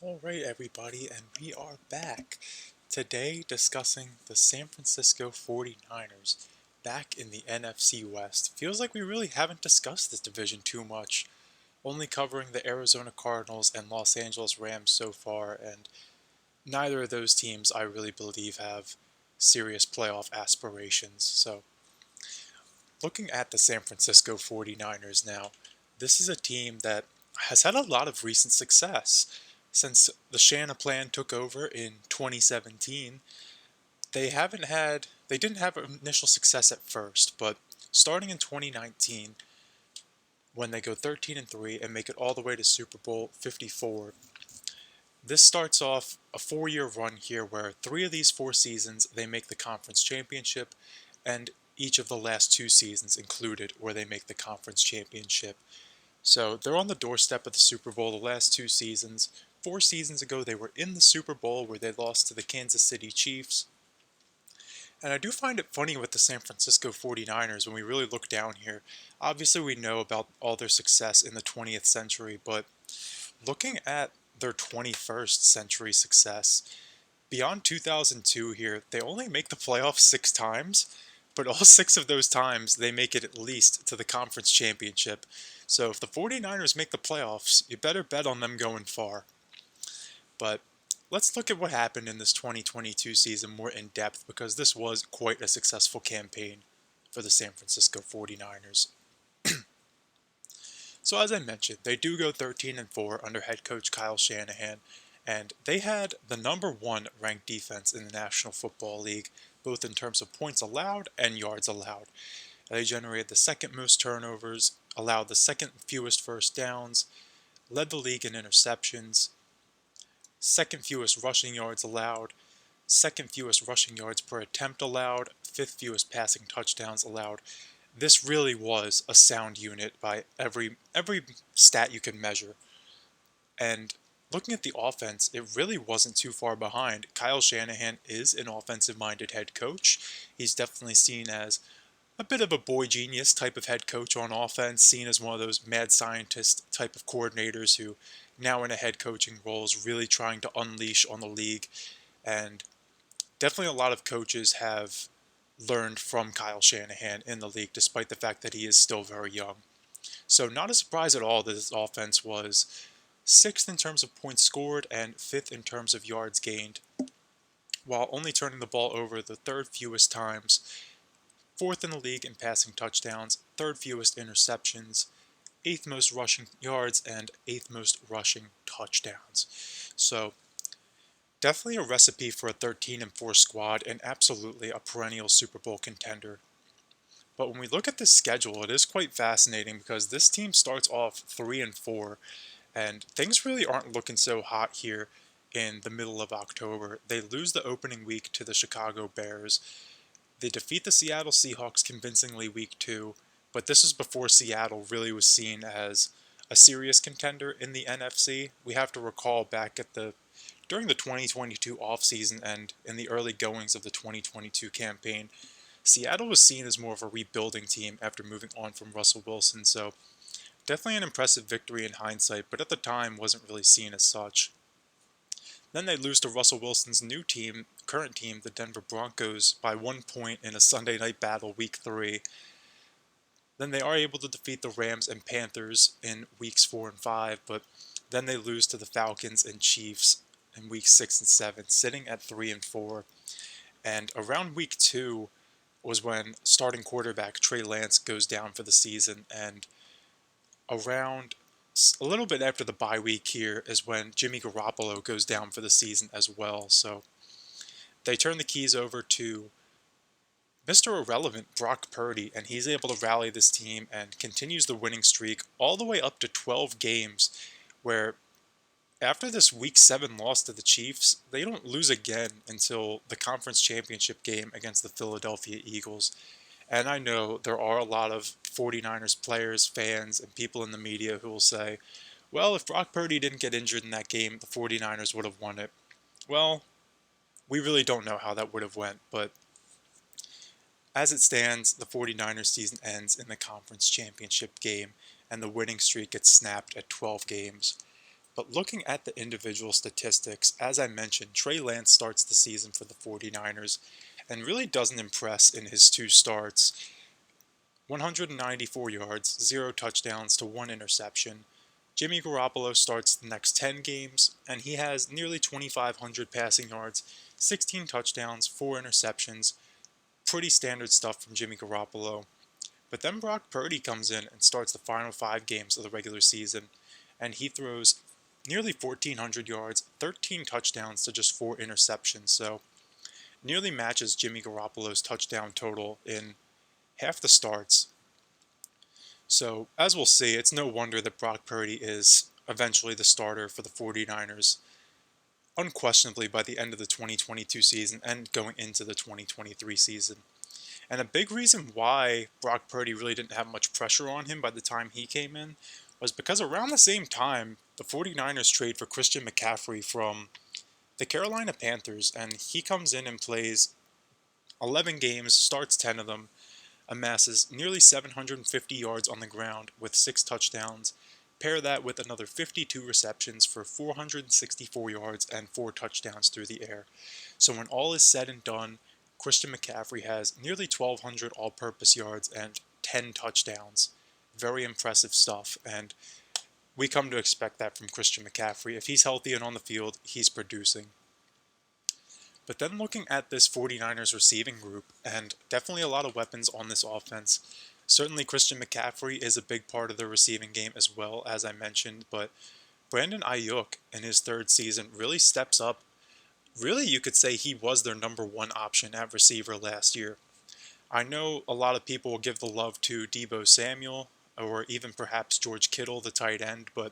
Alright everybody, and we are back today discussing the San Francisco 49ers back in the NFC West. Feels like we really haven't discussed this division too much, only covering the Arizona Cardinals and Los Angeles Rams so far, and neither of those teams I really believe have serious playoff aspirations. So, looking at the San Francisco 49ers now, this is a team that has had a lot of recent success. Since the Shanahan plan took over in 2017, they didn't have initial success at first, but starting in 2019, when they go 13 and 3 and make it all the way to Super Bowl 54, this starts off a 4-year run here where 3 of these 4 seasons they make the conference championship, and each of the last 2 seasons included where they make the conference championship. So they're on the doorstep of the Super Bowl the last 2 seasons. 4 seasons ago, they were in the Super Bowl where they lost to the Kansas City Chiefs. And I do find it funny with the San Francisco 49ers when we really look down here. Obviously, we know about all their success in the 20th century, but looking at their 21st century success, beyond 2002 here, they only make the playoffs 6 times, but all 6 of those times they make it at least to the conference championship. So if the 49ers make the playoffs, you better bet on them going far. But let's look at what happened in this 2022 season more in depth because this was quite a successful campaign for the San Francisco 49ers. So as I mentioned, they do go 13 and 4 under head coach Kyle Shanahan, and they had the #1 ranked defense in the National Football League, both in terms of points allowed and yards allowed. They generated the second most turnovers, allowed the second fewest first downs, led the league in interceptions, second fewest rushing yards allowed, second fewest rushing yards per attempt allowed, fifth fewest passing touchdowns allowed. This really was a sound unit by every stat you can measure. And looking at the offense, it really wasn't too far behind. Kyle Shanahan is an offensive-minded head coach. He's definitely seen as a bit of a boy genius type of head coach on offense, seen as one of those mad scientist type of coordinators who now in a head coaching role is really trying to unleash on the league. And definitely a lot of coaches have learned from Kyle Shanahan in the league, despite the fact that he is still very young. So not a surprise at all that this offense was 6th in terms of points scored and 5th in terms of yards gained, while only turning the ball over the 3rd fewest times, 4th in the league in passing touchdowns, 3rd fewest interceptions, 8th most rushing yards, and 8th most rushing touchdowns. So definitely a recipe for a 13 and 4 squad and absolutely a perennial Super Bowl contender. But when we look at this schedule, it is quite fascinating because this team starts off 3 and 4, and things really aren't looking so hot here in the middle of October. They lose the opening week to the Chicago Bears. They defeat the Seattle Seahawks convincingly week 2, but this is before Seattle really was seen as a serious contender in the NFC. We have to recall back at during the 2022 offseason and in the early goings of the 2022 campaign, Seattle was seen as more of a rebuilding team after moving on from Russell Wilson, so definitely an impressive victory in hindsight, but at the time wasn't really seen as such. Then they lose to Russell Wilson's new team, current team, the Denver Broncos, by 1 point in a Sunday night battle week 3. Then they are able to defeat the Rams and Panthers in weeks 4 and 5, but then they lose to the Falcons and Chiefs in weeks 6 and 7, sitting at 3 and 4. And around week 2 was when starting quarterback Trey Lance goes down for the season, and around a little bit after the bye week here is when Jimmy Garoppolo goes down for the season as well. So they turn the keys over to Mr. Irrelevant, Brock Purdy, and he's able to rally this team and continues the winning streak all the way up to 12 games, where after this week 7 loss to the Chiefs, they don't lose again until the conference championship game against the Philadelphia Eagles. And I know there are a lot of 49ers players, fans, and people in the media who will say, well, if Brock Purdy didn't get injured in that game, the 49ers would have won it. Well, we really don't know how that would have went, but as it stands, the 49ers season ends in the conference championship game, and the winning streak gets snapped at 12 games. But looking at the individual statistics, as I mentioned, Trey Lance starts the season for the 49ers and really doesn't impress in his two starts. 194 yards, 0 touchdowns to 1 interception. Jimmy Garoppolo starts the next 10 games, and he has nearly 2,500 passing yards, 16 touchdowns, 4 interceptions. Pretty standard stuff from Jimmy Garoppolo. But then Brock Purdy comes in and starts the final 5 games of the regular season, and he throws nearly 1,400 yards, 13 touchdowns to just 4 interceptions. So nearly matches Jimmy Garoppolo's touchdown total in half the starts. So, as we'll see, it's no wonder that Brock Purdy is eventually the starter for the 49ers, unquestionably by the end of the 2022 season and going into the 2023 season. And a big reason why Brock Purdy really didn't have much pressure on him by the time he came in was because around the same time, the 49ers trade for Christian McCaffrey from the Carolina Panthers, and he comes in and plays 11 games, starts 10 of them, amasses nearly 750 yards on the ground with 6 touchdowns. Pair that with another 52 receptions for 464 yards and 4 touchdowns through the air. So when all is said and done, Christian McCaffrey has nearly 1,200 all-purpose yards and 10 touchdowns. Very impressive stuff, and we come to expect that from Christian McCaffrey. If he's healthy and on the field, he's producing. But then looking at this 49ers receiving group, and definitely a lot of weapons on this offense. Certainly Christian McCaffrey is a big part of the receiving game as well, as I mentioned, but Brandon Ayuk in his 3rd season really steps up. Really, you could say he was their number 1 option at receiver last year. I know a lot of people will give the love to Deebo Samuel, or even perhaps George Kittle, the tight end, but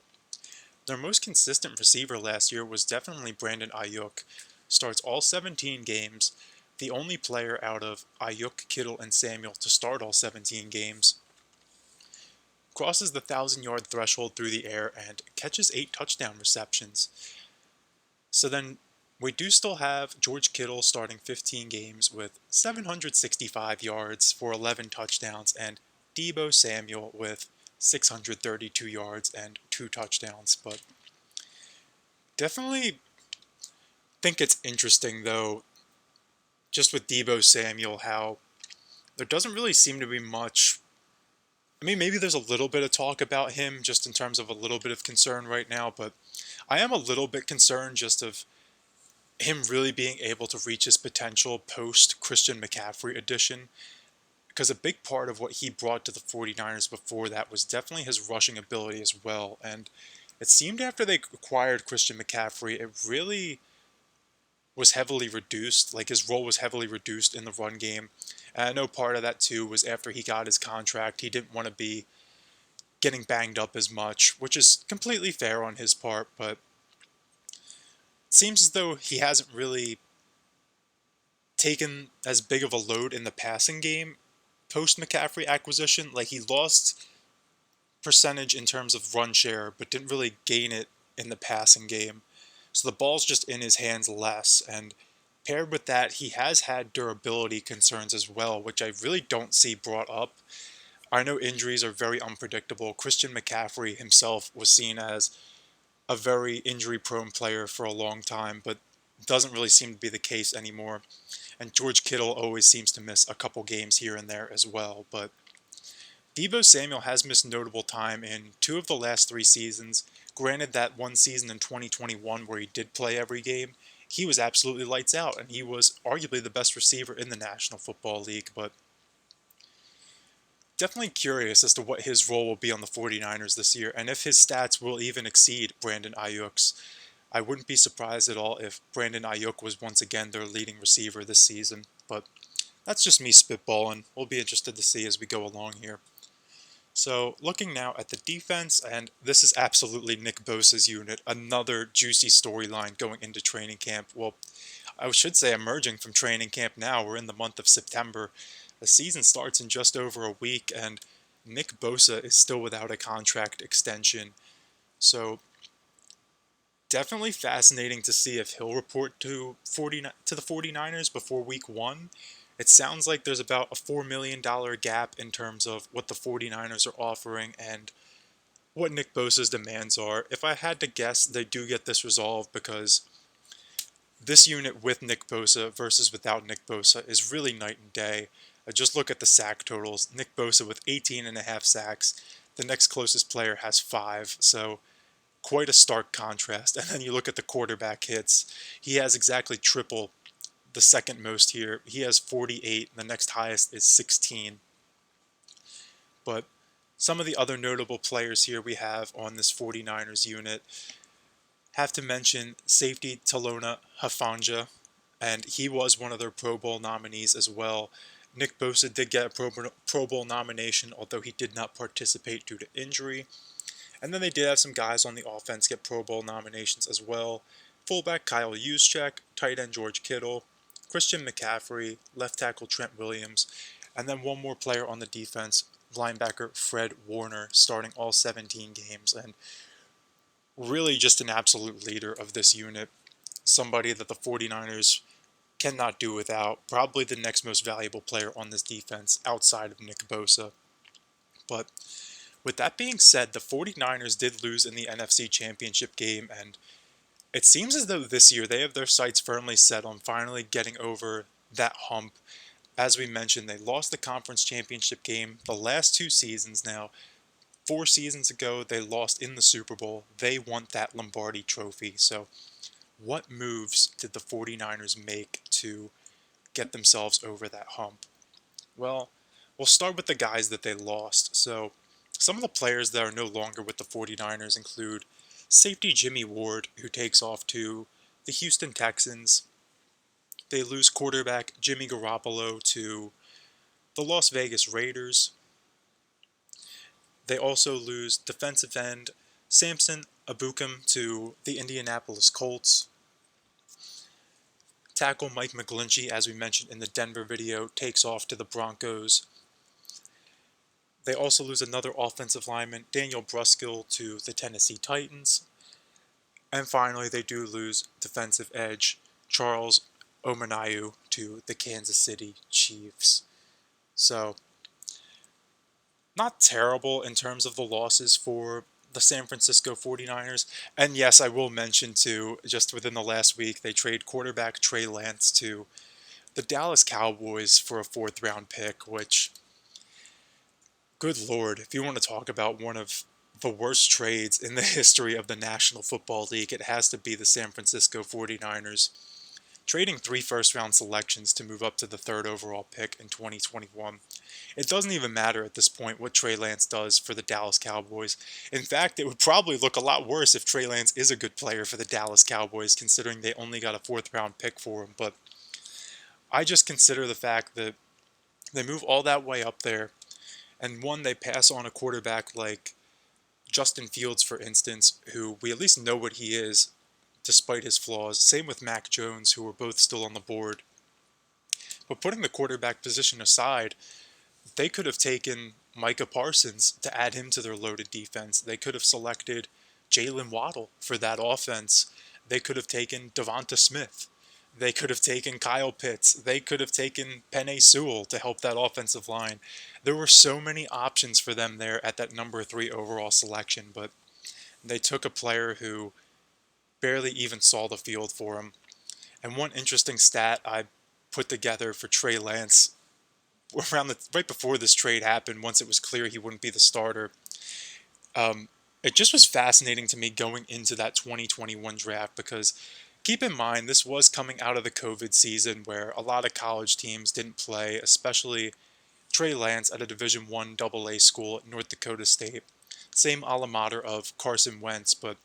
their most consistent receiver last year was definitely Brandon Ayuk. Starts all 17 games, the only player out of Ayuk, Kittle, and Samuel to start all 17 games. Crosses the 1,000-yard threshold through the air and catches 8 touchdown receptions. So then we do still have George Kittle starting 15 games with 765 yards for 11 touchdowns, and Deebo Samuel with 632 yards and 2 touchdowns. But definitely think it's interesting, though, just with Deebo Samuel, how there doesn't really seem to be much. I mean, maybe there's a little bit of talk about him just in terms of a little bit of concern right now, but I am a little bit concerned just of him really being able to reach his potential post Christian McCaffrey addition, because a big part of what he brought to the 49ers before that was definitely his rushing ability as well, and it seemed after they acquired Christian McCaffrey, it really was heavily reduced, like his role was heavily reduced in the run game. And I know part of that too was after he got his contract, he didn't want to be getting banged up as much, which is completely fair on his part, but it seems as though he hasn't really taken as big of a load in the passing game post McCaffrey acquisition. Like, he lost percentage in terms of run share, but didn't really gain it in the passing game. So the ball's just in his hands less, and paired with that, he has had durability concerns as well, which I really don't see brought up. I know injuries are very unpredictable. Christian McCaffrey himself was seen as a very injury-prone player for a long time, but doesn't really seem to be the case anymore. And George Kittle always seems to miss a couple games here and there as well, but Deebo Samuel has missed notable time in 2 of the last 3 seasons. Granted, that one season in 2021 where he did play every game, he was absolutely lights out, and he was arguably the best receiver in the National Football League, but definitely curious as to what his role will be on the 49ers this year, and if his stats will even exceed Brandon Ayuk's. I wouldn't be surprised at all if Brandon Ayuk was once again their leading receiver this season, but that's just me spitballing. We'll be interested to see as we go along here. So, looking now at the defense, and this is absolutely Nick Bosa's unit, another juicy storyline going into training camp. Well, I should say emerging from training camp now. We're in the month of September. The season starts in just over a week, and Nick Bosa is still without a contract extension. So, definitely fascinating to see if he'll report to the 49ers before week 1. It sounds like there's about a $4 million gap in terms of what the 49ers are offering and what Nick Bosa's demands are. If I had to guess, they do get this resolved because this unit with Nick Bosa versus without Nick Bosa is really night and day. Just look at the sack totals. Nick Bosa with 18 and a half sacks. The next closest player has 5, so quite a stark contrast. And then you look at the quarterback hits. He has exactly triple the second most here. He has 48. The next highest is 16. But some of the other notable players here we have on this 49ers unit have to mention safety Talona Hafanja, and he was one of their Pro Bowl nominees as well. Nick Bosa did get a Pro Bowl nomination, although he did not participate due to injury. And then they did have some guys on the offense get Pro Bowl nominations as well. Fullback Kyle Juszczyk, tight end George Kittle, Christian McCaffrey, left tackle Trent Williams, and then one more player on the defense, linebacker Fred Warner, starting all 17 games, and really just an absolute leader of this unit. Somebody that the 49ers cannot do without. Probably the next most valuable player on this defense outside of Nick Bosa. But with that being said, the 49ers did lose in the NFC Championship game, and it seems as though this year they have their sights firmly set on finally getting over that hump. As we mentioned, they lost the conference championship game the last 2 seasons now. 4 seasons ago, they lost in the Super Bowl. They want that Lombardi Trophy. So what moves did the 49ers make to get themselves over that hump? Well, we'll start with the guys that they lost. So some of the players that are no longer with the 49ers include safety Jimmy Ward, who takes off to the Houston Texans. They lose quarterback Jimmy Garoppolo to the Las Vegas Raiders. They also lose defensive end Samson Ebukam to the Indianapolis Colts. Tackle Mike McGlinchey, as we mentioned in the Denver video, takes off to the Broncos. They also lose another offensive lineman, Daniel Bruskill, to the Tennessee Titans. And finally, they do lose defensive edge Charles Omenihu to the Kansas City Chiefs. So, not terrible in terms of the losses for the San Francisco 49ers. And yes, I will mention too, just within the last week, they trade quarterback Trey Lance to the Dallas Cowboys for a 4th round pick, which, good Lord, if you want to talk about one of the worst trades in the history of the National Football League, it has to be the San Francisco 49ers. Trading 3 first-round selections to move up to the 3rd overall pick in 2021. It doesn't even matter at this point what Trey Lance does for the Dallas Cowboys. In fact, it would probably look a lot worse if Trey Lance is a good player for the Dallas Cowboys, considering they only got a 4th-round pick for him. But I just consider the fact that they move all that way up there, and one, they pass on a quarterback like Justin Fields, for instance, who we at least know what he is, despite his flaws. Same with Mac Jones, who are both still on the board. But putting the quarterback position aside, they could have taken Micah Parsons to add him to their loaded defense. They could have selected Jalen Waddle for that offense. They could have taken Devonta Smith. They could have taken Kyle Pitts. They could have taken Penei Sewell to help that offensive line. There were so many options for them there at that number 3 overall selection, but they took a player who barely even saw the field for him. And one interesting stat I put together for Trey Lance right before this trade happened, once it was clear he wouldn't be the starter, it just was fascinating to me going into that 2021 draft, because keep in mind, this was coming out of the COVID season where a lot of college teams didn't play, especially Trey Lance at a Division I AA school at North Dakota State. Same alma mater of Carson Wentz, but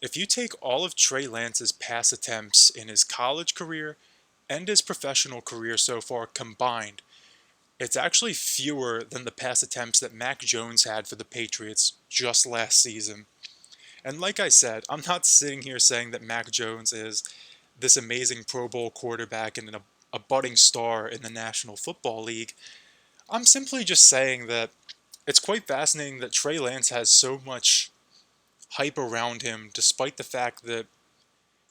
if you take all of Trey Lance's pass attempts in his college career and his professional career so far combined, it's actually fewer than the pass attempts that Mac Jones had for the Patriots just last season. And like I said, I'm not sitting here saying that Mac Jones is this amazing Pro Bowl quarterback and a budding star in the National Football League. I'm simply just saying that it's quite fascinating that Trey Lance has so much hype around him, despite the fact that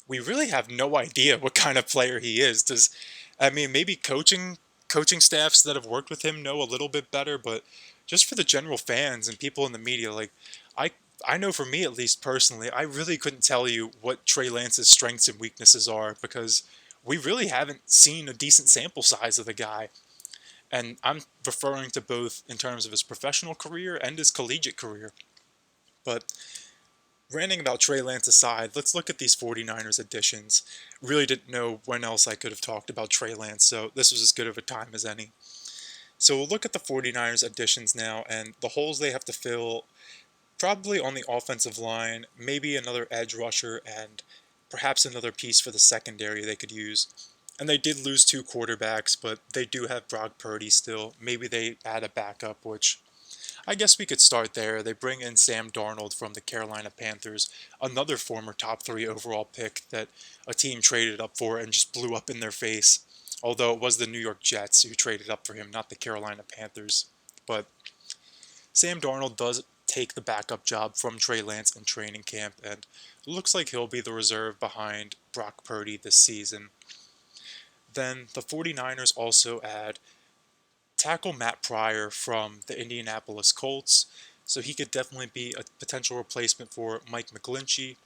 we really have no idea what kind of player he is. Maybe coaching staffs that have worked with him know a little bit better, but just for the general fans and people in the media, like I I know for me at least personally, I really couldn't tell you what Trey Lance's strengths and weaknesses are because we really haven't seen a decent sample size of the guy. And I'm referring to both in terms of his professional career and his collegiate career. But ranting about Trey Lance aside, let's look at these 49ers additions. Really didn't know when else I could have talked about Trey Lance, so this was as good of a time as any. So we'll look at the 49ers additions now and the holes they have to fill, probably on the offensive line, maybe another edge rusher, and perhaps another piece for the secondary they could use. And they did lose two quarterbacks, but they do have Brock Purdy still. Maybe they add a backup, which I guess we could start there. They bring in Sam Darnold from the Carolina Panthers, another former top 3 overall pick that a team traded up for and just blew up in their face. Although it was the New York Jets who traded up for him, not the Carolina Panthers. But Sam Darnold does take the backup job from Trey Lance in training camp, and looks like he'll be the reserve behind Brock Purdy this season. Then the 49ers also add tackle Matt Pryor from the Indianapolis Colts, so he could definitely be a potential replacement for Mike McGlinchey.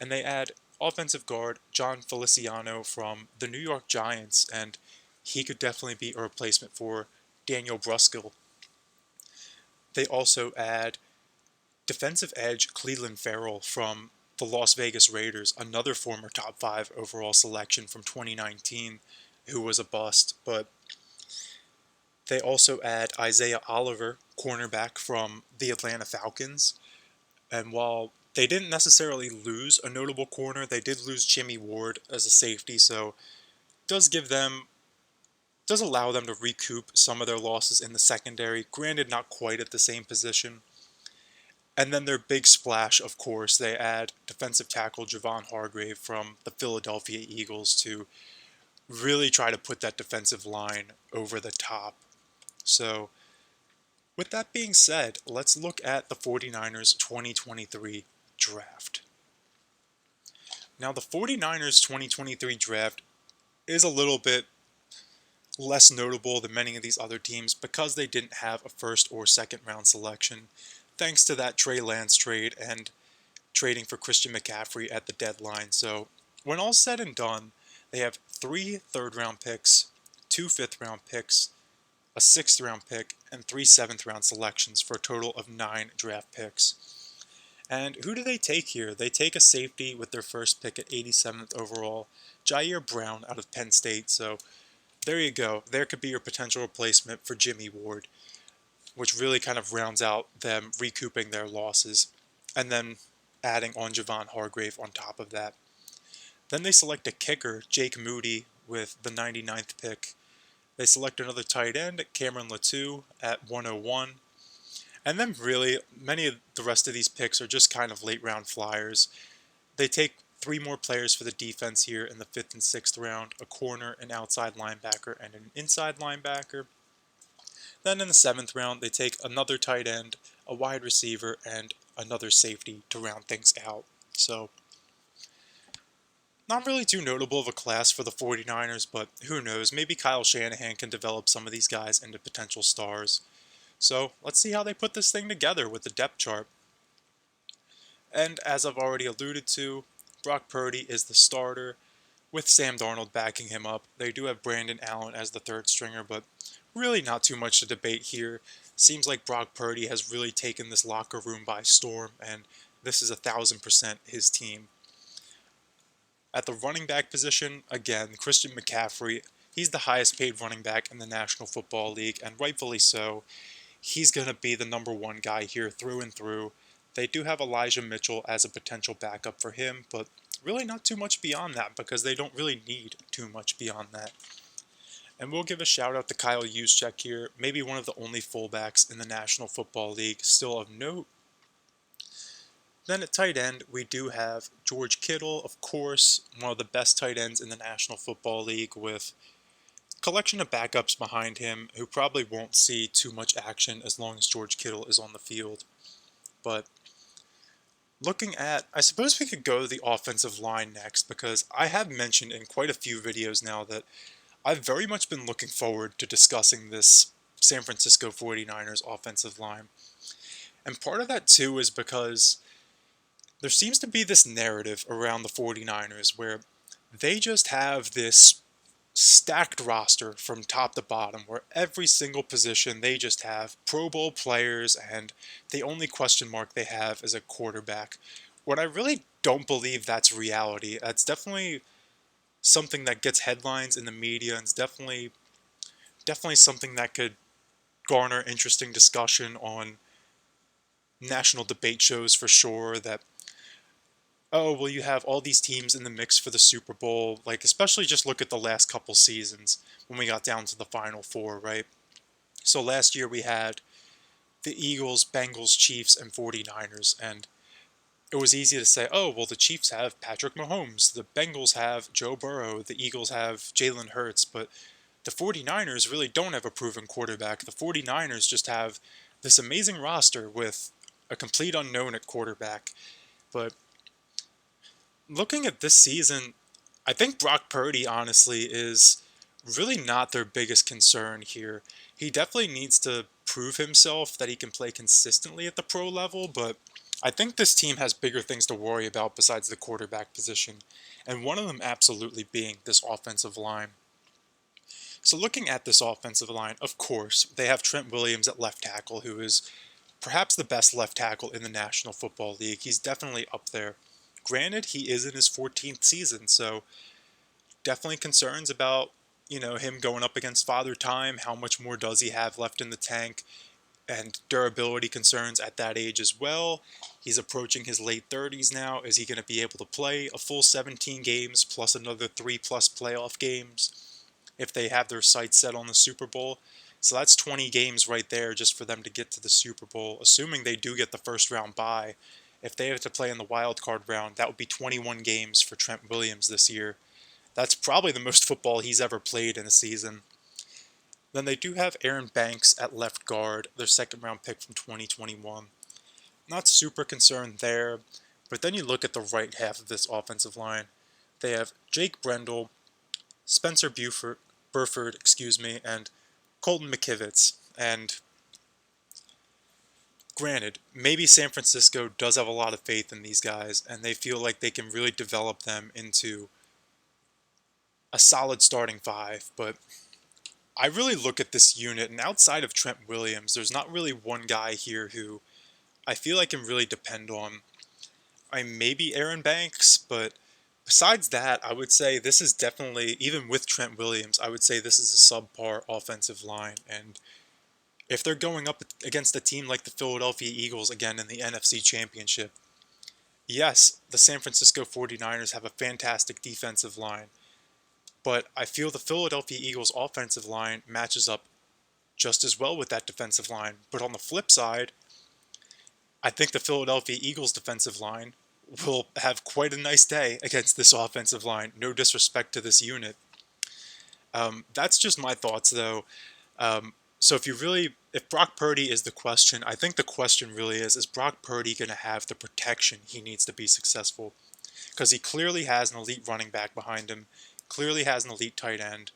And they add offensive guard John Feliciano from the New York Giants, and he could definitely be a replacement for Daniel Brunskill. They also add defensive edge Clelin Ferrell from the Las Vegas Raiders, another former top 5 overall selection from 2019 who was a bust, but they also add Isaiah Oliver, cornerback from the Atlanta Falcons. And while they didn't necessarily lose a notable corner, they did lose Jimmy Ward as a safety, so does allow them to recoup some of their losses in the secondary, granted not quite at the same position. And then their big splash, of course, they add defensive tackle Javon Hargrave from the Philadelphia Eagles to really try to put that defensive line over the top. So, with that being said, let's look at the 49ers 2023 draft. Now, the 49ers 2023 draft is a little bit less notable than many of these other teams because they didn't have a first or second round selection, thanks to that Trey Lance trade and trading for Christian McCaffrey at the deadline. So, when all's said and done, they have 3 third-round picks, 2 fifth-round picks, a 6th-round pick, and 3 7th-round selections for a total of 9 draft picks. And who do they take here? They take a safety with their first pick at 87th overall, Jair Brown out of Penn State. So there you go. There could be your potential replacement for Jimmy Ward, which really kind of rounds out them recouping their losses, and then adding on Javon Hargrave on top of that. Then they select a kicker, Jake Moody, with the 99th pick. They select another tight end, Cameron Latou, at 101. And then really, many of the rest of these picks are just kind of late round flyers. They take 3 more players for the defense here in the 5th and 6th round, a corner, an outside linebacker, and an inside linebacker. Then in the 7th round, they take another tight end, a wide receiver, and another safety to round things out. So, not really too notable of a class for the 49ers, but who knows, maybe Kyle Shanahan can develop some of these guys into potential stars. So, let's see how they put this thing together with the depth chart. And as I've already alluded to, Brock Purdy is the starter, with Sam Darnold backing him up. They do have Brandon Allen as the 3rd stringer, but really not too much to debate here. Seems like Brock Purdy has really taken this locker room by storm, and this is 1,000% his team. At the running back position, again, Christian McCaffrey, he's the highest paid running back in the National Football League, and rightfully so. He's going to be the number 1 guy here through and through. They do have Elijah Mitchell as a potential backup for him, but really not too much beyond that because they don't really need too much beyond that. And we'll give a shout out to Kyle Juszczyk here, maybe one of the only fullbacks in the National Football League, still of note. Then at tight end, we do have George Kittle, of course, one of the best tight ends in the National Football League, with a collection of backups behind him who probably won't see too much action as long as George Kittle is on the field. But looking at, I suppose we could go to the offensive line next, because I have mentioned in quite a few videos now that I've very much been looking forward to discussing this San Francisco 49ers offensive line. And part of that too is because there seems to be this narrative around the 49ers where they just have this stacked roster from top to bottom where every single position they just have Pro Bowl players and the only question mark they have is a quarterback. What I really don't believe that's reality. That's definitely something that gets headlines in the media and it's definitely something that could garner interesting discussion on national debate shows for sure that oh, well, you have all these teams in the mix for the Super Bowl. Like, especially just look at the last couple seasons when we got down to the Final Four, right? So last year we had the Eagles, Bengals, Chiefs, and 49ers. And it was easy to say, oh, well, the Chiefs have Patrick Mahomes. The Bengals have Joe Burrow. The Eagles have Jalen Hurts. But the 49ers really don't have a proven quarterback. The 49ers just have this amazing roster with a complete unknown at quarterback. But looking at this season, I think Brock Purdy, honestly, is really not their biggest concern here. He definitely needs to prove himself that he can play consistently at the pro level, but I think this team has bigger things to worry about besides the quarterback position, and one of them absolutely being this offensive line. So looking at this offensive line, of course, they have Trent Williams at left tackle, who is perhaps the best left tackle in the National Football League. He's definitely up there. Granted, he is in his 14th season, so definitely concerns about, him going up against Father Time. How much more does he have left in the tank? And durability concerns at that age as well. He's approaching his late 30s now. Is he going to be able to play a full 17 games plus another 3+ playoff games if they have their sights set on the Super Bowl? So that's 20 games right there just for them to get to the Super Bowl, assuming they do get the first round bye. If they have to play in the wild card round, that would be 21 games for Trent Williams this year. That's probably the most football he's ever played in a season. Then they do have Aaron Banks at left guard, their second round pick from 2021. Not super concerned there, but then you look at the right half of this offensive line. They have Jake Brendel, Spencer Burford, and Colton McKivitz. And granted, maybe San Francisco does have a lot of faith in these guys, and they feel like they can really develop them into a solid starting five, but I really look at this unit, and outside of Trent Williams, there's not really one guy here who I feel I can really depend on. Maybe Aaron Banks, but besides that, I would say this is definitely, even with Trent Williams, I would say this is a subpar offensive line, and if they're going up against a team like the Philadelphia Eagles again in the NFC Championship, yes, the San Francisco 49ers have a fantastic defensive line, but I feel the Philadelphia Eagles offensive line matches up just as well with that defensive line. But on the flip side, I think the Philadelphia Eagles defensive line will have quite a nice day against this offensive line. No disrespect to this unit. That's just my thoughts, though. So if Brock Purdy is the question, I think the question really is Brock Purdy going to have the protection he needs to be successful? Because he clearly has an elite running back behind him, clearly has an elite tight end.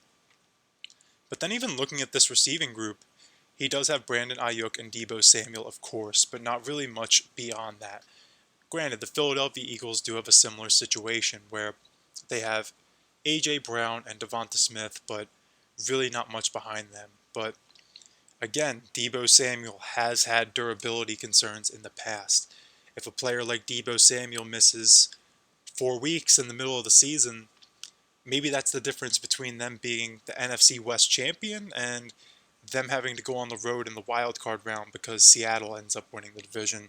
But then even looking at this receiving group, he does have Brandon Ayuk and Deebo Samuel, of course, but not really much beyond that. Granted, the Philadelphia Eagles do have a similar situation where they have A.J. Brown and Devonta Smith, but really not much behind them. But again, Deebo Samuel has had durability concerns in the past. If a player like Deebo Samuel misses 4 weeks in the middle of the season, maybe that's the difference between them being the NFC West champion and them having to go on the road in the wild card round because Seattle ends up winning the division.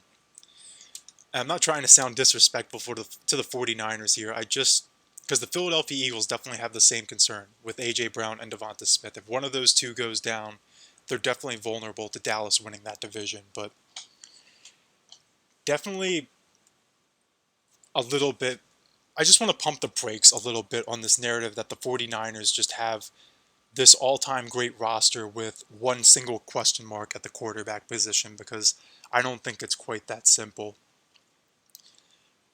And I'm not trying to sound disrespectful to the 49ers here. Because the Philadelphia Eagles definitely have the same concern with A.J. Brown and Devonta Smith. If one of those two goes down, they're definitely vulnerable to Dallas winning that division. But definitely a little bit, I just want to pump the brakes a little bit on this narrative that the 49ers just have this all-time great roster with one single question mark at the quarterback position, because I don't think it's quite that simple.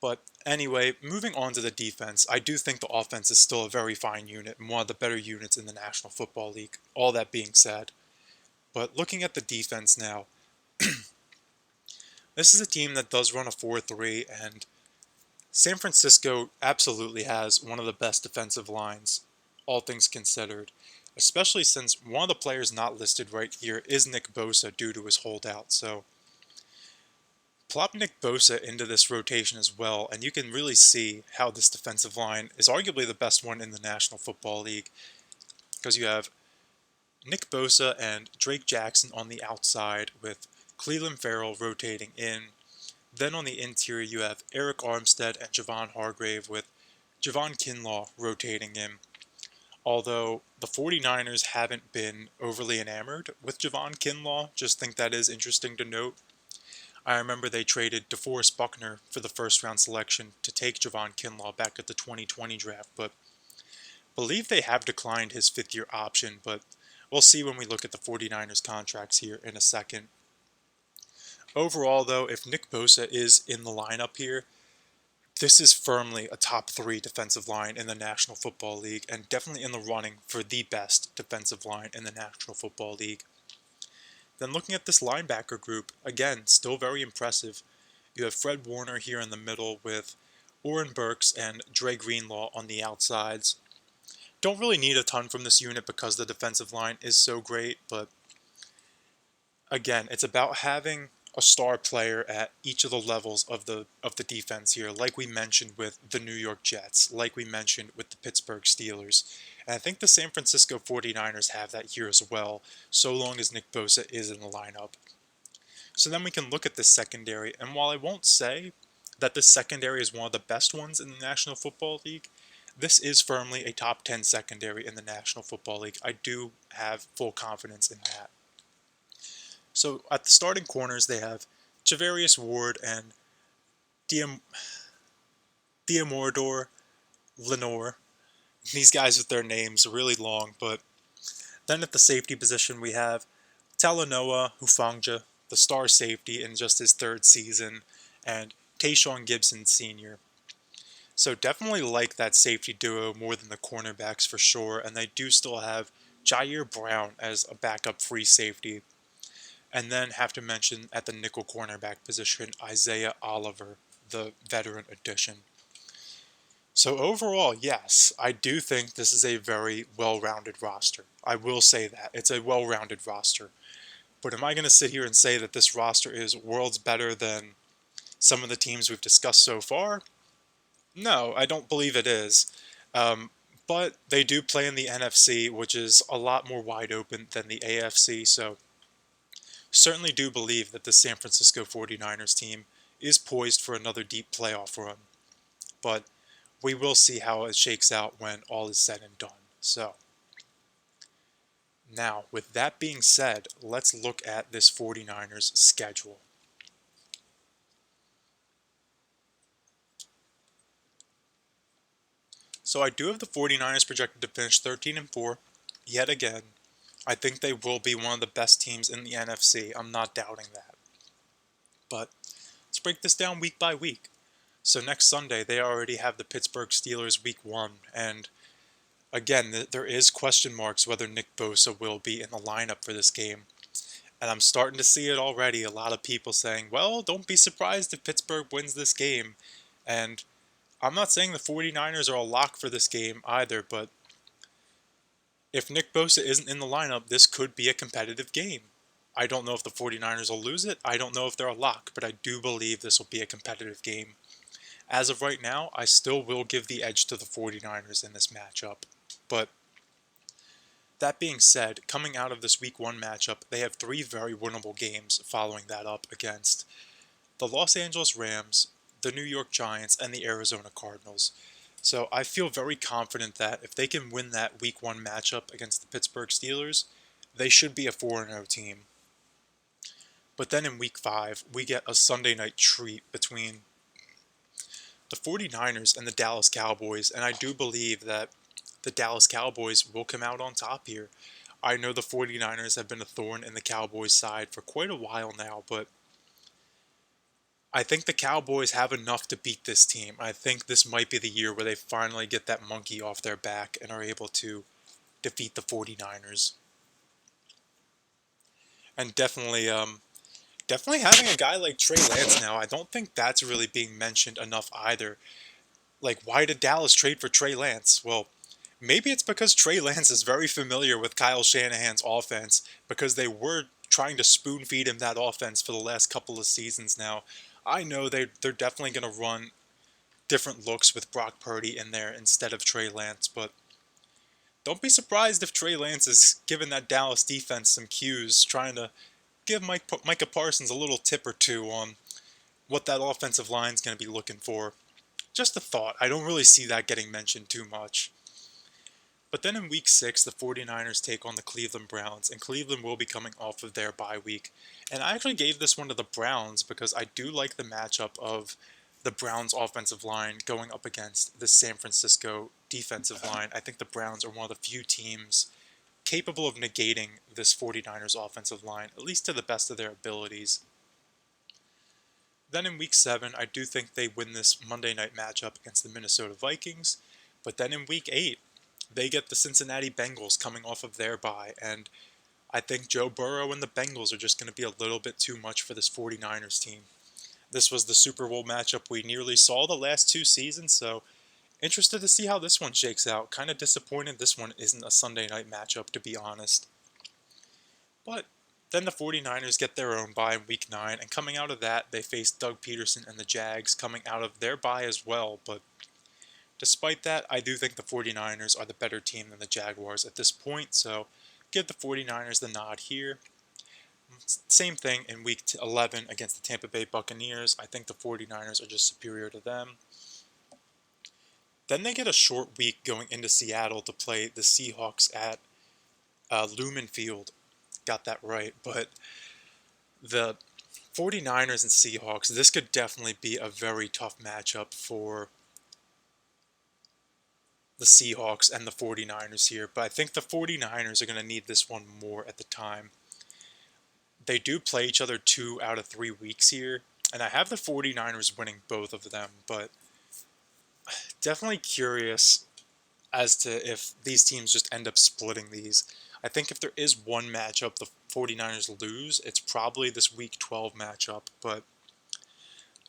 But anyway, moving on to the defense, I do think the offense is still a very fine unit and one of the better units in the National Football League. All that being said, But looking at the defense now, this is a team that does run a 4-3, and San Francisco absolutely has one of the best defensive lines, all things considered, especially since one of the players not listed right here is Nick Bosa due to his holdout. So plop Nick Bosa into this rotation as well, and you can really see how this defensive line is arguably the best one in the National Football League, because you have Nick Bosa and Drake Jackson on the outside with Cleveland Farrell rotating in. Then on the interior you have Eric Armstead and Javon Hargrave with Javon Kinlaw rotating in. Although the 49ers haven't been overly enamored with Javon Kinlaw, just think that is interesting to note. I remember they traded DeForest Buckner for the first round selection to take Javon Kinlaw back at the 2020 draft, but believe they have declined his fifth-year option, but we'll see when we look at the 49ers contracts here in a second. Overall, though, if Nick Bosa is in the lineup here, this is firmly a top 3 defensive line in the National Football League, and definitely in the running for the best defensive line in the National Football League. Then looking at this linebacker group, again, still very impressive. You have Fred Warner here in the middle with Oren Burks and Dre Greenlaw on the outsides. Don't really need a ton from this unit because the defensive line is so great, but again, it's about having a star player at each of the levels of the defense here, like we mentioned with the New York Jets, like we mentioned with the Pittsburgh Steelers. And I think the San Francisco 49ers have that here as well, so long as Nick Bosa is in the lineup. So then we can look at this secondary, and while I won't say that this secondary is one of the best ones in the National Football League, this is firmly a top 10 secondary in the National Football League. I do have full confidence in that. So at the starting corners, they have Javarius Ward and Diamorador Lenore. These guys with their names are really long, but then at the safety position, we have Talanoa Hufanga, the star safety in just his 3rd season, and Tayshaun Gibson Sr. So definitely like that safety duo more than the cornerbacks for sure, and they do still have Jair Brown as a backup free safety. And then have to mention at the nickel cornerback position, Isaiah Oliver, the veteran addition. So overall, yes, I do think this is a very well-rounded roster. I will say that. It's a well-rounded roster. But am I going to sit here and say that this roster is worlds better than some of the teams we've discussed so far? No, I don't believe it is. But they do play in the NFC, which is a lot more wide open than the AFC, so certainly do believe that the San Francisco 49ers team is poised for another deep playoff run. But we will see how it shakes out when all is said and done. So, now, with that being said, let's look at this 49ers schedule. So I do have the 49ers projected to finish 13-4, yet again. I think they will be one of the best teams in the NFC. I'm not doubting that. But let's break this down week by week. So next Sunday, they already have the Pittsburgh Steelers week 1. And again, there is question marks whether Nick Bosa will be in the lineup for this game. And I'm starting to see it already. A lot of people saying, well, don't be surprised if Pittsburgh wins this game. And I'm not saying the 49ers are a lock for this game either, but if Nick Bosa isn't in the lineup, this could be a competitive game. I don't know if the 49ers will lose it. I don't know if they're a lock, but I do believe this will be a competitive game. As of right now, I still will give the edge to the 49ers in this matchup. But that being said, coming out of this week 1 matchup, they have 3 very winnable games following that up against the Los Angeles Rams, the New York Giants, and the Arizona Cardinals. So I feel very confident that if they can win that week 1 matchup against the Pittsburgh Steelers, they should be a 4-0 team. But then in week 5, we get a Sunday night treat between the 49ers and the Dallas Cowboys, and I do believe that the Dallas Cowboys will come out on top here. I know the 49ers have been a thorn in the Cowboys' side for quite a while now, but I think the Cowboys have enough to beat this team. I think this might be the year where they finally get that monkey off their back and are able to defeat the 49ers. And definitely having a guy like Trey Lance now, I don't think that's really being mentioned enough either. Like, why did Dallas trade for Trey Lance? Well, maybe it's because Trey Lance is very familiar with Kyle Shanahan's offense because they were trying to spoon feed him that offense for the last couple of seasons now. I know they're definitely going to run different looks with Brock Purdy in there instead of Trey Lance, but don't be surprised if Trey Lance is giving that Dallas defense some cues, trying to give Micah Parsons a little tip or two on what that offensive line is going to be looking for. Just a thought. I don't really see that getting mentioned too much. But then in week 6, the 49ers take on the Cleveland Browns, and Cleveland will be coming off of their bye week. And I actually gave this one to the Browns because I do like the matchup of the Browns offensive line going up against the San Francisco defensive line. I think the Browns are one of the few teams capable of negating this 49ers offensive line, at least to the best of their abilities. Then in week 7, I do think they win this Monday night matchup against the Minnesota Vikings. But then in week 8, they get the Cincinnati Bengals coming off of their bye, and I think Joe Burrow and the Bengals are just going to be a little bit too much for this 49ers team. This was the Super Bowl matchup we nearly saw the last 2 seasons, so interested to see how this one shakes out. Kind of disappointed this one isn't a Sunday night matchup, to be honest. But then the 49ers get their own bye in week 9, and coming out of that, they face Doug Peterson and the Jags coming out of their bye as well, but despite that, I do think the 49ers are the better team than the Jaguars at this point, so give the 49ers the nod here. Same thing in week 11 against the Tampa Bay Buccaneers. I think the 49ers are just superior to them. Then they get a short week going into Seattle to play the Seahawks at Lumen Field. Got that right, but the 49ers and Seahawks, this could definitely be a very tough matchup for the Seahawks and the 49ers here, but I think the 49ers are going to need this one more at the time. They do play each other 2 out of 3 weeks here, and I have the 49ers winning both of them, but definitely curious as to if these teams just end up splitting these. I think if there is one matchup the 49ers lose, it's probably this week 12 matchup, but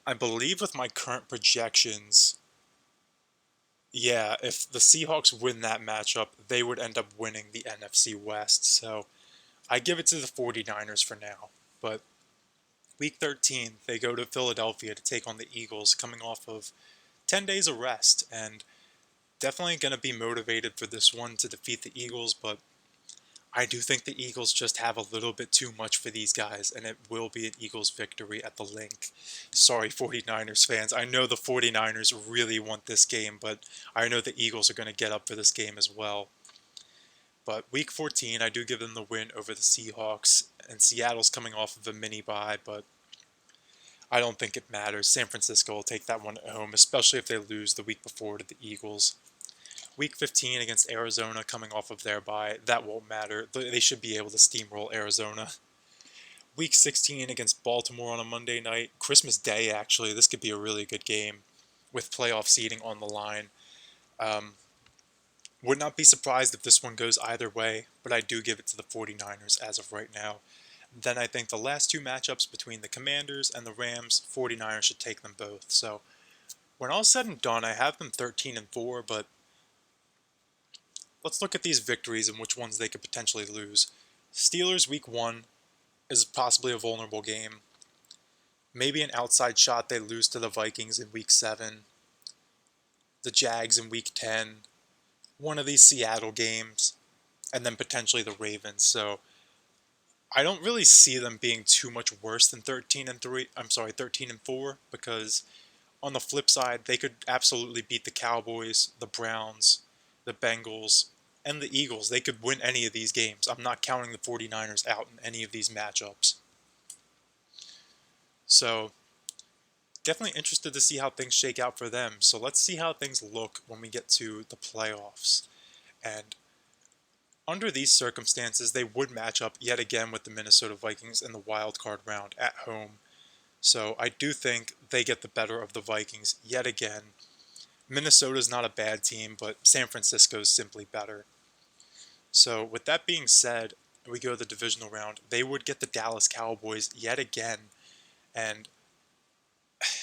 I believe with my current projections, yeah, if the Seahawks win that matchup, they would end up winning the NFC West. So I give it to the 49ers for now. But week 13, they go to Philadelphia to take on the Eagles, coming off of 10 days of rest. And definitely going to be motivated for this one to defeat the Eagles. But I do think the Eagles just have a little bit too much for these guys, and it will be an Eagles victory at the link. Sorry, 49ers fans. I know the 49ers really want this game, but I know the Eagles are going to get up for this game as well. But week 14, I do give them the win over the Seahawks, and Seattle's coming off of a mini bye, but I don't think it matters. San Francisco will take that one at home, especially if they lose the week before to the Eagles. Week 15 against Arizona coming off of their bye, that won't matter. They should be able to steamroll Arizona. Week 16 against Baltimore on a Monday night. Christmas Day, actually. This could be a really good game with playoff seeding on the line. Would not be surprised if this one goes either way, but I do give it to the 49ers as of right now. Then I think the last 2 matchups between the Commanders and the Rams, 49ers should take them both. So when all's said and done, I have them 13-4, but let's look at these victories and which ones they could potentially lose. Steelers week 1 is possibly a vulnerable game. Maybe an outside shot they lose to the Vikings in week 7. The Jags in week 10. One of these Seattle games. And then potentially the Ravens. So I don't really see them being too much worse than 13-4, because on the flip side, they could absolutely beat the Cowboys, the Browns, the Bengals, and the Eagles. They could win any of these games. I'm not counting the 49ers out in any of these matchups. So definitely interested to see how things shake out for them. So let's see how things look when we get to the playoffs. And under these circumstances, they would match up yet again with the Minnesota Vikings in the wild card round at home. So I do think they get the better of the Vikings yet again. Minnesota's not a bad team, but San Francisco's simply better. So with that being said, and we go to the divisional round, they would get the Dallas Cowboys yet again. And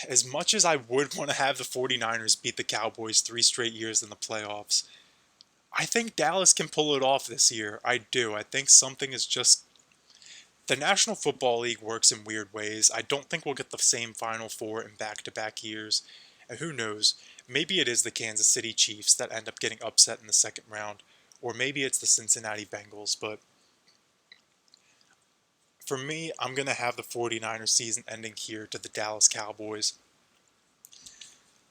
as much as I would want to have the 49ers beat the Cowboys 3 straight years in the playoffs, I think Dallas can pull it off this year. I do. I think something is just... The National Football League works in weird ways. I don't think we'll get the same Final Four in back-to-back years. And who knows, maybe it is the Kansas City Chiefs that end up getting upset in the second round. Or maybe it's the Cincinnati Bengals. But for me, I'm going to have the 49ers season ending here to the Dallas Cowboys.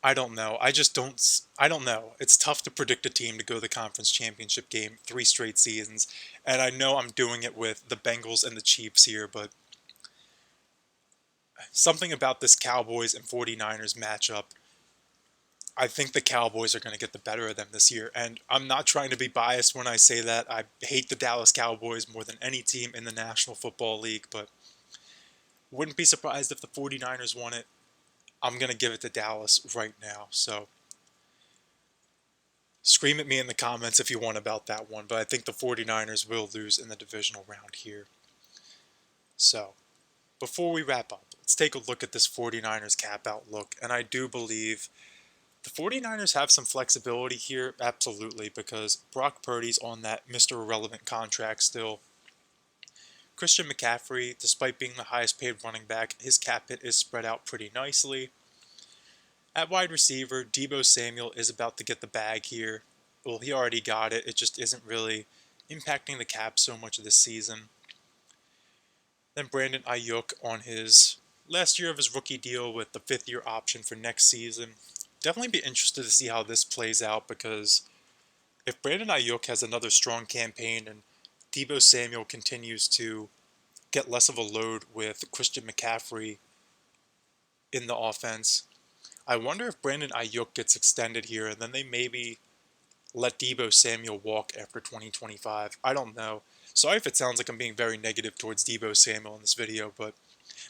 I don't know. I don't know. It's tough to predict a team to go to the conference championship game 3 straight seasons. And I know I'm doing it with the Bengals and the Chiefs here, but something about this Cowboys and 49ers matchup, I think the Cowboys are going to get the better of them this year. And I'm not trying to be biased when I say that. I hate the Dallas Cowboys more than any team in the National Football League, but wouldn't be surprised if the 49ers won it. I'm going to give it to Dallas right now. So scream at me in the comments if you want about that one, but I think the 49ers will lose in the divisional round here. So before we wrap up, let's take a look at this 49ers cap outlook. And I do believe the 49ers have some flexibility here, absolutely, because Brock Purdy's on that Mr. Irrelevant contract still. Christian McCaffrey, despite being the highest paid running back, his cap hit is spread out pretty nicely. At wide receiver, Deebo Samuel is about to get the bag here. Well, he already got it. It just isn't really impacting the cap so much this season. Then Brandon Ayuk on his last year of his rookie deal with the 5th-year option for next season. Definitely be interested to see how this plays out, because if Brandon Ayuk has another strong campaign and Deebo Samuel continues to get less of a load with Christian McCaffrey in the offense, I wonder if Brandon Ayuk gets extended here and then they maybe let Deebo Samuel walk after 2025. I don't know. Sorry if it sounds like I'm being very negative towards Deebo Samuel in this video, but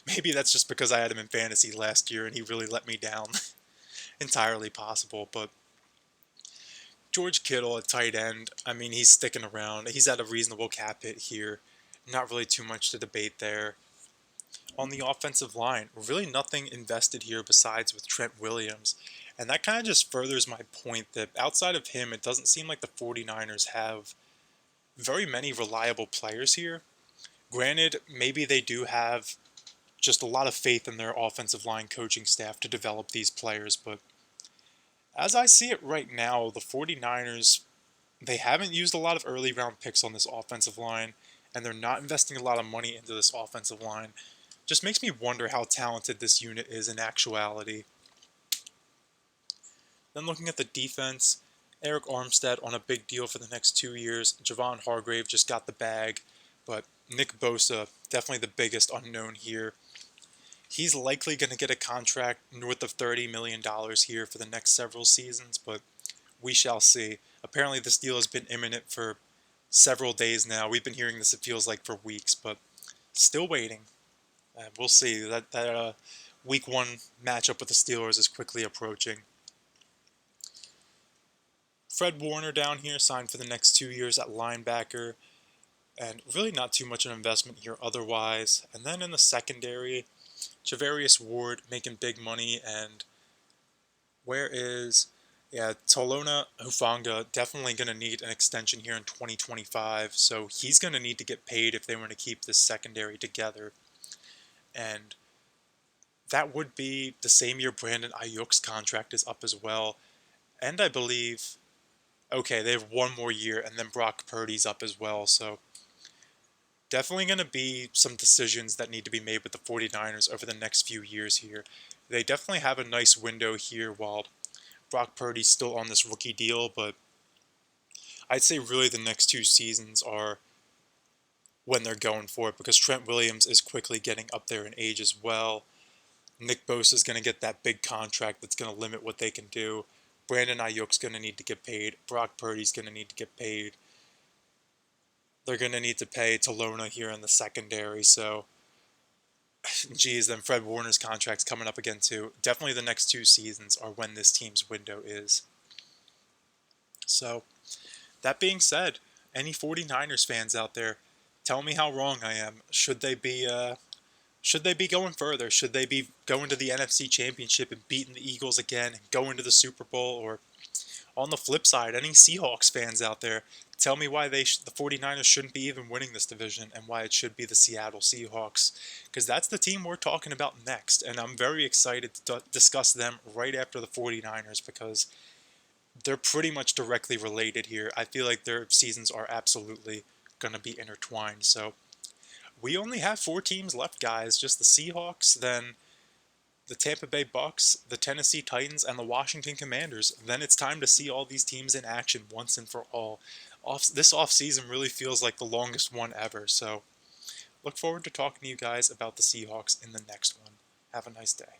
maybe that's just because I had him in fantasy last year and he really let me down. Entirely possible, but George Kittle at tight end, I mean, he's sticking around. He's at a reasonable cap hit here. Not really too much to debate there. On the offensive line, really nothing invested here besides with Trent Williams. And that kind of just furthers my point that outside of him, it doesn't seem like the 49ers have very many reliable players here. Granted, maybe they do have just a lot of faith in their offensive line coaching staff to develop these players, but as I see it right now, the 49ers, they haven't used a lot of early round picks on this offensive line, and they're not investing a lot of money into this offensive line. Just makes me wonder how talented this unit is in actuality. Then looking at the defense, Eric Armstead on a big deal for the next 2 years. Javon Hargrave just got the bag, but Nick Bosa, definitely the biggest unknown here. He's likely going to get a contract north of $30 million here for the next several seasons, but we shall see. Apparently this deal has been imminent for several days now. We've been hearing this, it feels like, for weeks, but still waiting. We'll see. That week 1 matchup with the Steelers is quickly approaching. Fred Warner down here, signed for the next 2 years at linebacker, and really not too much of an investment here otherwise. And then in the secondary, Javarius Ward making big money, and Tolona Hufanga definitely going to need an extension here in 2025, so he's going to need to get paid if they want to keep this secondary together. And that would be the same year Brandon Ayuk's contract is up as well. And I believe, okay, they have 1 more year, and then Brock Purdy's up as well, so definitely going to be some decisions that need to be made with the 49ers over the next few years here. They definitely have a nice window here while Brock Purdy's still on this rookie deal, but I'd say really the next 2 seasons are when they're going for it, because Trent Williams is quickly getting up there in age as well. Nick Bosa is going to get that big contract that's going to limit what they can do. Brandon Ayuk's going to need to get paid. Brock Purdy's going to need to get paid. They're going to need to pay Tolona here in the secondary, so geez, then Fred Warner's contract's coming up again too. Definitely the next 2 seasons are when this team's window is. So, that being said, any 49ers fans out there, Tell me how wrong I am. Should they be going further? Should they be going to the NFC Championship and beating the Eagles again and going to the Super Bowl? Or on the flip side, any Seahawks fans out there, tell me why the 49ers shouldn't be even winning this division and why it should be the Seattle Seahawks, because that's the team we're talking about next, and I'm very excited to discuss them right after the 49ers because they're pretty much directly related here. I feel like their seasons are absolutely going to be intertwined. So we only have 4 teams left, guys. Just the Seahawks, then the Tampa Bay Bucks, the Tennessee Titans, and the Washington Commanders. Then it's time to see all these teams in action once and for all. This offseason really feels like the longest one ever. So look forward to talking to you guys about the Seahawks in the next one. Have a nice day.